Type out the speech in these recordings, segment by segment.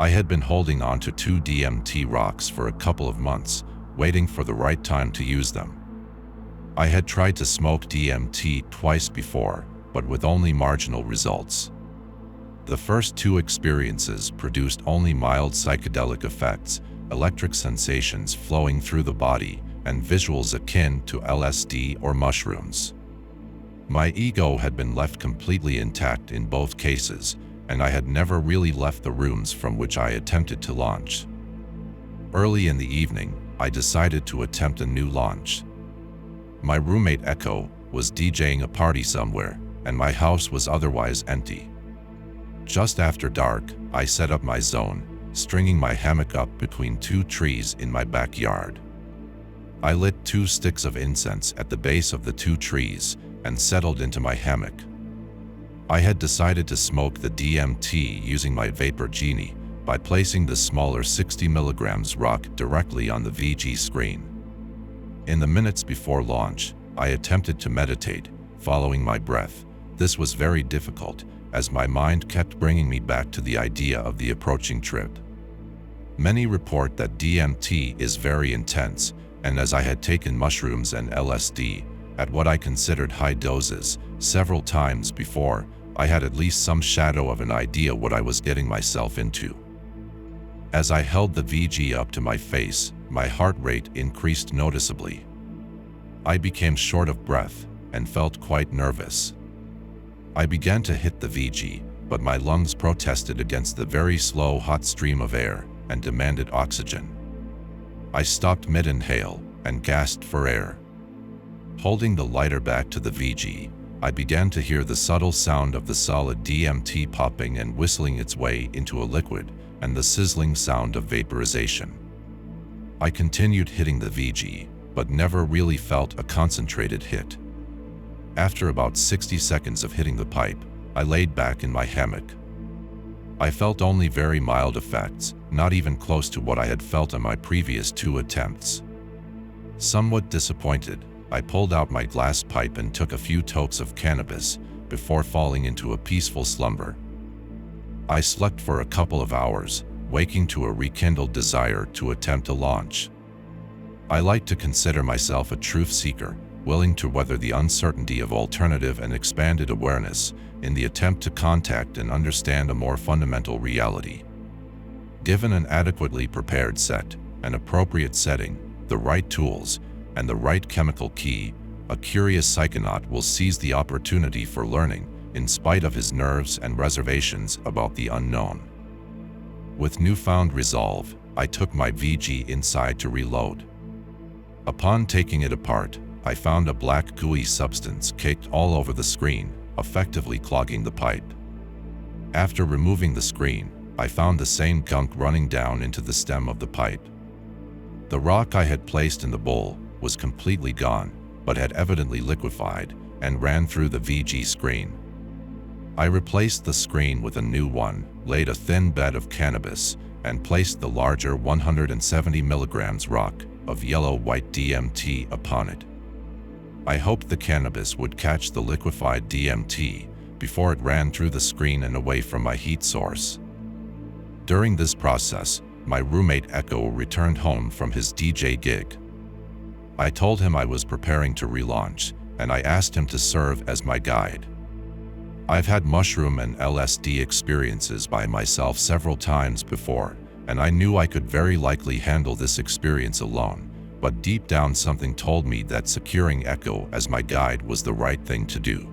I had been holding on to 2 DMT rocks for a couple of months, waiting for the right time to use them. I had tried to smoke DMT twice before, but with only marginal results. The first 2 experiences produced only mild psychedelic effects, electric sensations flowing through the body, and visuals akin to LSD or mushrooms. My ego had been left completely intact in both cases, and I had never really left the rooms from which I attempted to launch. Early in the evening, I decided to attempt a new launch. My roommate Echo was DJing a party somewhere, and my house was otherwise empty. Just after dark, I set up my zone, stringing my hammock up between 2 trees in my backyard. I lit 2 sticks of incense at the base of the 2 trees and settled into my hammock. I had decided to smoke the DMT using my vapor genie by placing the smaller 60 milligrams rock directly on the VG screen. In the minutes before launch, I attempted to meditate, following my breath. This was very difficult, as my mind kept bringing me back to the idea of the approaching trip. Many report that DMT is very intense, and as I had taken mushrooms and LSD at what I considered high doses several times before, I had at least some shadow of an idea what I was getting myself into. As I held the VG up to my face, my heart rate increased noticeably. I became short of breath and felt quite nervous. I began to hit the VG, but my lungs protested against the very slow hot stream of air and demanded oxygen. I stopped mid-inhale and gasped for air. Holding the lighter back to the VG, I began to hear the subtle sound of the solid DMT popping and whistling its way into a liquid, and the sizzling sound of vaporization. I continued hitting the VG, but never really felt a concentrated hit. After about 60 seconds of hitting the pipe, I laid back in my hammock. I felt only very mild effects, not even close to what I had felt on my previous 2 attempts. Somewhat disappointed, I pulled out my glass pipe and took a few tokes of cannabis before falling into a peaceful slumber. I slept for a couple of hours, waking to a rekindled desire to attempt a launch. I like to consider myself a truth seeker, willing to weather the uncertainty of alternative and expanded awareness in the attempt to contact and understand a more fundamental reality. Given an adequately prepared set, an appropriate setting, the right tools, and the right chemical key, a curious psychonaut will seize the opportunity for learning, in spite of his nerves and reservations about the unknown. With newfound resolve, I took my VG inside to reload. Upon taking it apart, I found a black gooey substance caked all over the screen, effectively clogging the pipe. After removing the screen, I found the same gunk running down into the stem of the pipe. The rock I had placed in the bowl was completely gone, but had evidently liquefied and ran through the VG screen. I replaced the screen with a new one, laid a thin bed of cannabis, and placed the larger 170 milligrams rock of yellow-white DMT upon it. I hoped the cannabis would catch the liquefied DMT before it ran through the screen and away from my heat source. During this process, my roommate Echo returned home from his DJ gig. I told him I was preparing to relaunch, and I asked him to serve as my guide. I've had mushroom and LSD experiences by myself several times before, and I knew I could very likely handle this experience alone, but deep down something told me that securing Echo as my guide was the right thing to do.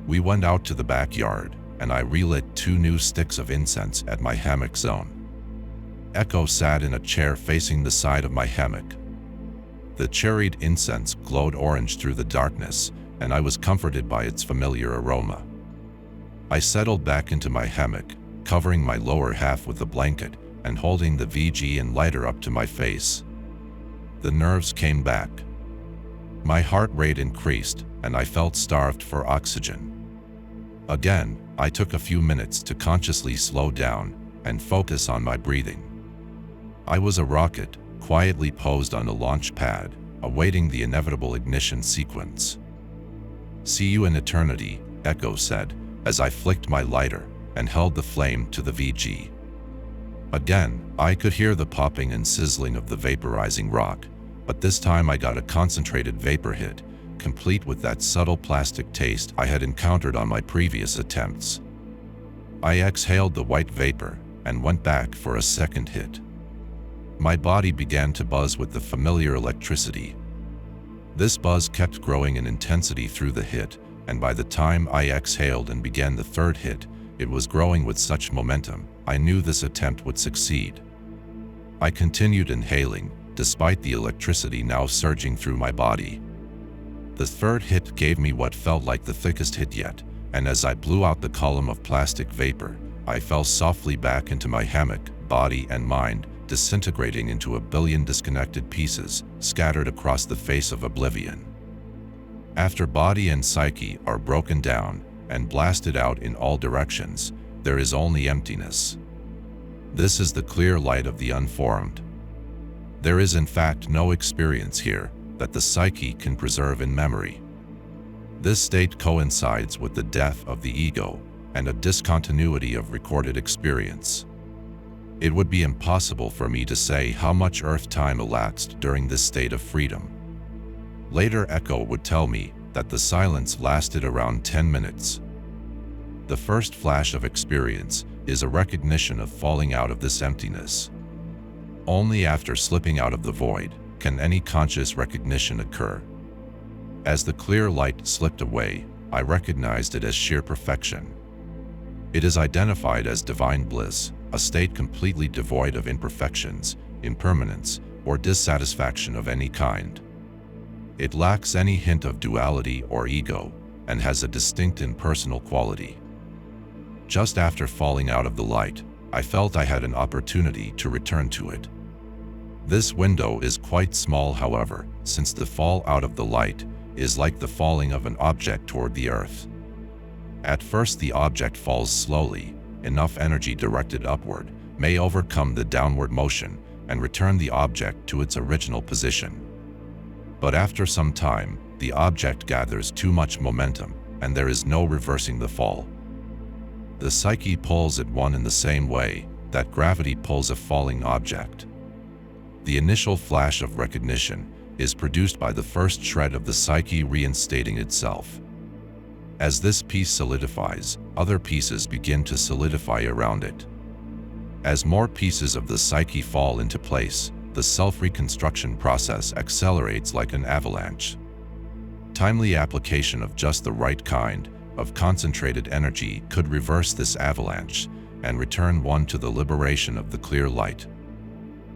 We went out to the backyard, and I relit 2 new sticks of incense at my hammock zone. Echo sat in a chair facing the side of my hammock. The cherried incense glowed orange through the darkness, and I was comforted by its familiar aroma. I settled back into my hammock, covering my lower half with a blanket and holding the VG and lighter up to my face. The nerves came back. My heart rate increased, and I felt starved for oxygen. Again, I took a few minutes to consciously slow down and focus on my breathing. I was a rocket, quietly posed on a launch pad, awaiting the inevitable ignition sequence. "See you in eternity," Echo said, as I flicked my lighter and held the flame to the VG. Again, I could hear the popping and sizzling of the vaporizing rock, but this time I got a concentrated vapor hit, complete with that subtle plastic taste I had encountered on my previous attempts. I exhaled the white vapor and went back for a second hit. My body began to buzz with the familiar electricity. This buzz kept growing in intensity through the hit, and by the time I exhaled and began the third hit, it was growing with such momentum, I knew this attempt would succeed. I continued inhaling, despite the electricity now surging through my body. The third hit gave me what felt like the thickest hit yet, and as I blew out the column of plastic vapor, I fell softly back into my hammock, body and mind, disintegrating into a billion disconnected pieces, scattered across the face of oblivion. After body and psyche are broken down and blasted out in all directions, there is only emptiness. This is the clear light of the unformed. There is in fact no experience here that the psyche can preserve in memory. This state coincides with the death of the ego and a discontinuity of recorded experience. It would be impossible for me to say how much earth time elapsed during this state of freedom. Later echo would tell me that the silence lasted around 10 minutes. The first flash of experience is a recognition of falling out of this emptiness. Only after slipping out of the void can any conscious recognition occur. As the clear light slipped away, I recognized it as sheer perfection. It is identified as divine bliss, a state completely devoid of imperfections, impermanence, or dissatisfaction of any kind. It lacks any hint of duality or ego, and has a distinct impersonal quality. Just after falling out of the light, I felt I had an opportunity to return to it. This window is quite small, however, since the fall out of the light is like the falling of an object toward the earth. At first the object falls slowly. Enough energy directed upward may overcome the downward motion and return the object to its original position. But after some time, the object gathers too much momentum, and there is no reversing the fall. The psyche pulls at one in the same way that gravity pulls a falling object. The initial flash of recognition is produced by the first shred of the psyche reinstating itself. As this piece solidifies, other pieces begin to solidify around it. As more pieces of the psyche fall into place, the self-reconstruction process accelerates like an avalanche. Timely application of just the right kind of concentrated energy could reverse this avalanche and return one to the liberation of the clear light.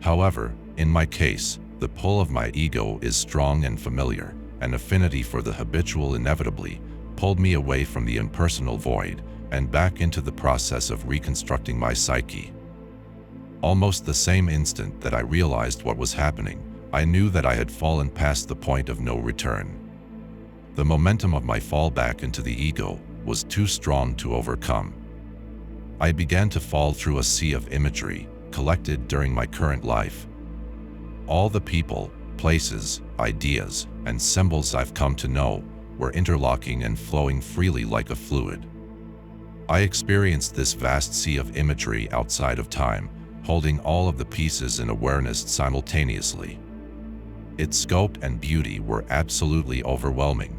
However, in my case, the pull of my ego is strong and familiar, and affinity for the habitual inevitably pulled me away from the impersonal void and back into the process of reconstructing my psyche. Almost the same instant that I realized what was happening, I knew that I had fallen past the point of no return. The momentum of my fall back into the ego was too strong to overcome. I began to fall through a sea of imagery collected during my current life. All the people, places, ideas, and symbols I've come to know were interlocking and flowing freely like a fluid. I experienced this vast sea of imagery outside of time, holding all of the pieces in awareness simultaneously. Its scope and beauty were absolutely overwhelming.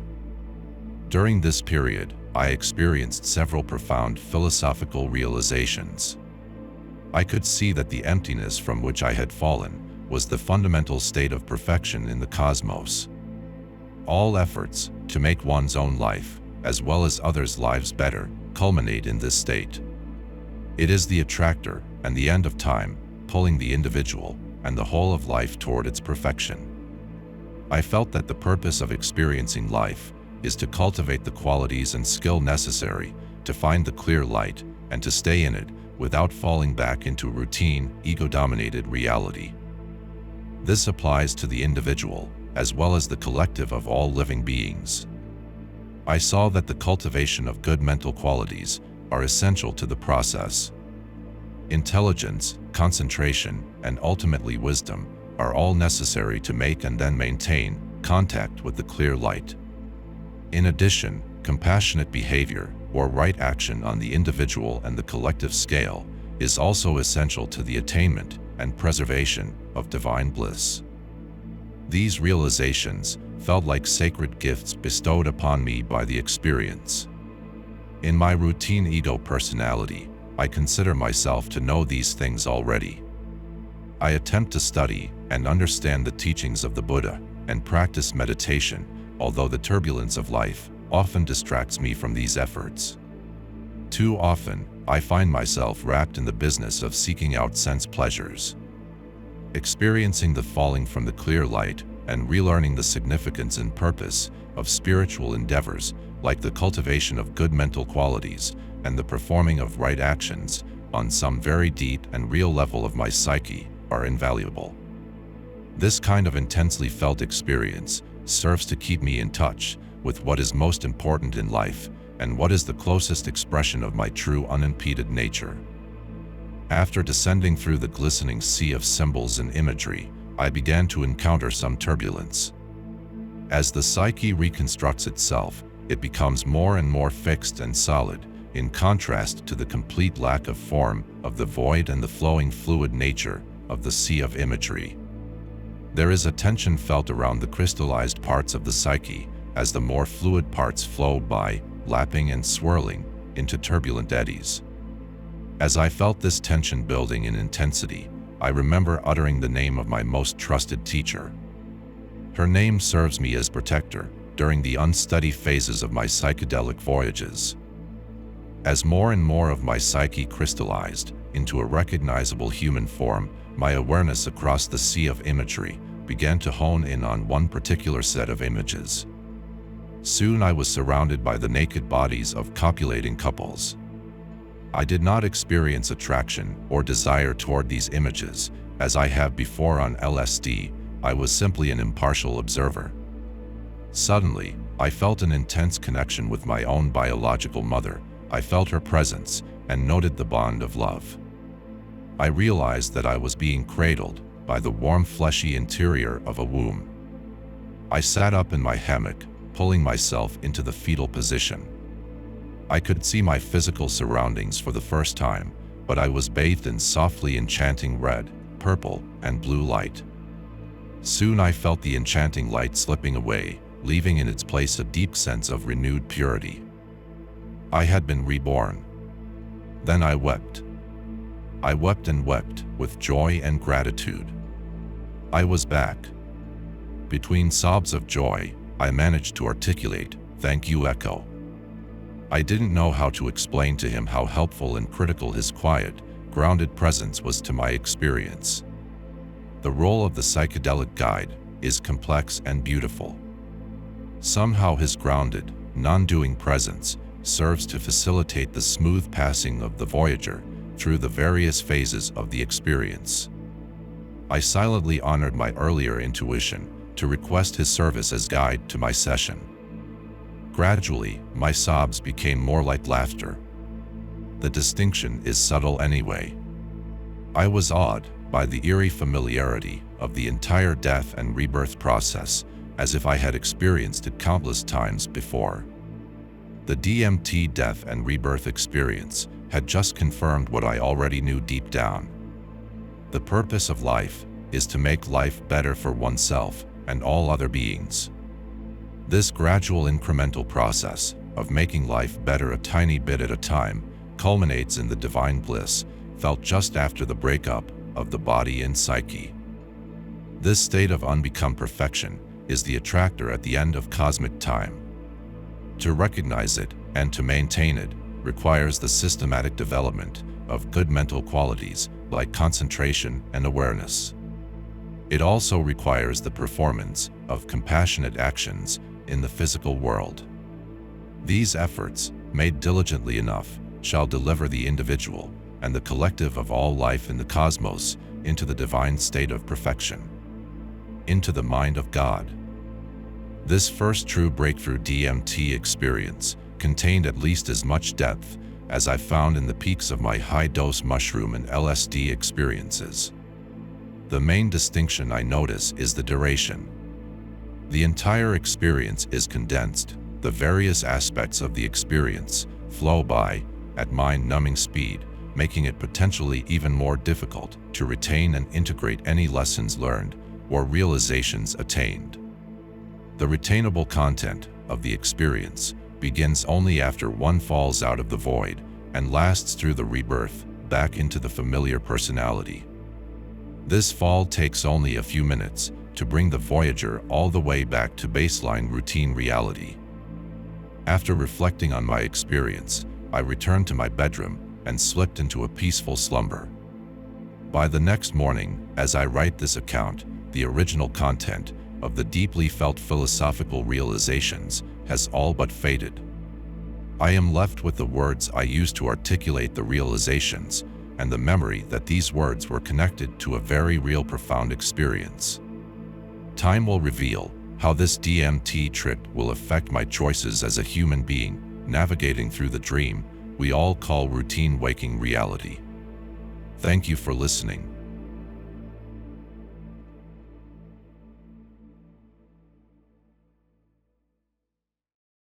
During this period, I experienced several profound philosophical realizations. I could see that the emptiness from which I had fallen was the fundamental state of perfection in the cosmos. All efforts to make one's own life, as well as others' lives better, culminate in this state. It is the attractor and the end of time, pulling the individual and the whole of life toward its perfection. I felt that the purpose of experiencing life is to cultivate the qualities and skill necessary to find the clear light and to stay in it without falling back into routine, ego-dominated reality. This applies to the individual as well as the collective of all living beings. I saw that the cultivation of good mental qualities are essential to the process. Intelligence, concentration, and ultimately wisdom are all necessary to make and then maintain contact with the clear light. In addition, compassionate behavior or right action on the individual and the collective scale is also essential to the attainment and preservation of divine bliss. These realizations felt like sacred gifts bestowed upon me by the experience. In my routine ego personality, I consider myself to know these things already. I attempt to study and understand the teachings of the Buddha and practice meditation, although the turbulence of life often distracts me from these efforts. Too often, I find myself wrapped in the business of seeking out sense pleasures. Experiencing the falling from the clear light and relearning the significance and purpose of spiritual endeavors, like the cultivation of good mental qualities and the performing of right actions on some very deep and real level of my psyche, are invaluable. This kind of intensely felt experience serves to keep me in touch with what is most important in life and what is the closest expression of my true unimpeded nature. After descending through the glistening sea of symbols and imagery, I began to encounter some turbulence. As the psyche reconstructs itself, it becomes more and more fixed and solid, in contrast to the complete lack of form of the void and the flowing fluid nature of the sea of imagery. There is a tension felt around the crystallized parts of the psyche as the more fluid parts flow by, lapping and swirling into turbulent eddies. As I felt this tension building in intensity, I remember uttering the name of my most trusted teacher. Her name serves me as protector during the unsteady phases of my psychedelic voyages. As more and more of my psyche crystallized into a recognizable human form, my awareness across the sea of imagery began to hone in on one particular set of images. Soon I was surrounded by the naked bodies of copulating couples. I did not experience attraction or desire toward these images, as I have before on LSD. I was simply an impartial observer. Suddenly, I felt an intense connection with my own biological mother. I felt her presence and noted the bond of love. I realized that I was being cradled by the warm, fleshy interior of a womb. I sat up in my hammock, pulling myself into the fetal position. I could see my physical surroundings for the first time, but I was bathed in softly enchanting red, purple, and blue light. Soon I felt the enchanting light slipping away, leaving in its place a deep sense of renewed purity. I had been reborn. Then I wept. I wept and wept with joy and gratitude. I was back. Between sobs of joy, I managed to articulate, "Thank you, Echo." I didn't know how to explain to him how helpful and critical his quiet, grounded presence was to my experience. The role of the psychedelic guide is complex and beautiful. Somehow his grounded, non-doing presence serves to facilitate the smooth passing of the voyager through the various phases of the experience. I silently honored my earlier intuition to request his service as guide to my session. Gradually, my sobs became more like laughter. The distinction is subtle anyway. I was awed by the eerie familiarity of the entire death and rebirth process, as if I had experienced it countless times before. The DMT death and rebirth experience had just confirmed what I already knew deep down. The purpose of life is to make life better for oneself and all other beings. This gradual incremental process of making life better a tiny bit at a time culminates in the divine bliss felt just after the breakup of the body and psyche. This state of unbecome perfection is the attractor at the end of cosmic time. To recognize it and to maintain it requires the systematic development of good mental qualities like concentration and awareness. It also requires the performance of compassionate actions in the physical world. These efforts, made diligently enough, shall deliver the individual and the collective of all life in the cosmos into the divine state of perfection, into the mind of God. This first true breakthrough DMT experience contained at least as much depth as I found in the peaks of my high-dose mushroom and LSD experiences. The main distinction I notice is the duration. The entire experience is condensed. The various aspects of the experience flow by at mind-numbing speed, making it potentially even more difficult to retain and integrate any lessons learned or realizations attained. The retainable content of the experience begins only after one falls out of the void and lasts through the rebirth back into the familiar personality. This fall takes only a few minutes to bring the voyager all the way back to baseline routine reality. After reflecting on my experience, I returned to my bedroom and slipped into a peaceful slumber. By the next morning, as I write this account, the original content of the deeply felt philosophical realizations has all but faded. I am left with the words I used to articulate the realizations and the memory that these words were connected to a very real profound experience. Time will reveal how this DMT trip will affect my choices as a human being, navigating through the dream we all call routine waking reality. Thank you for listening.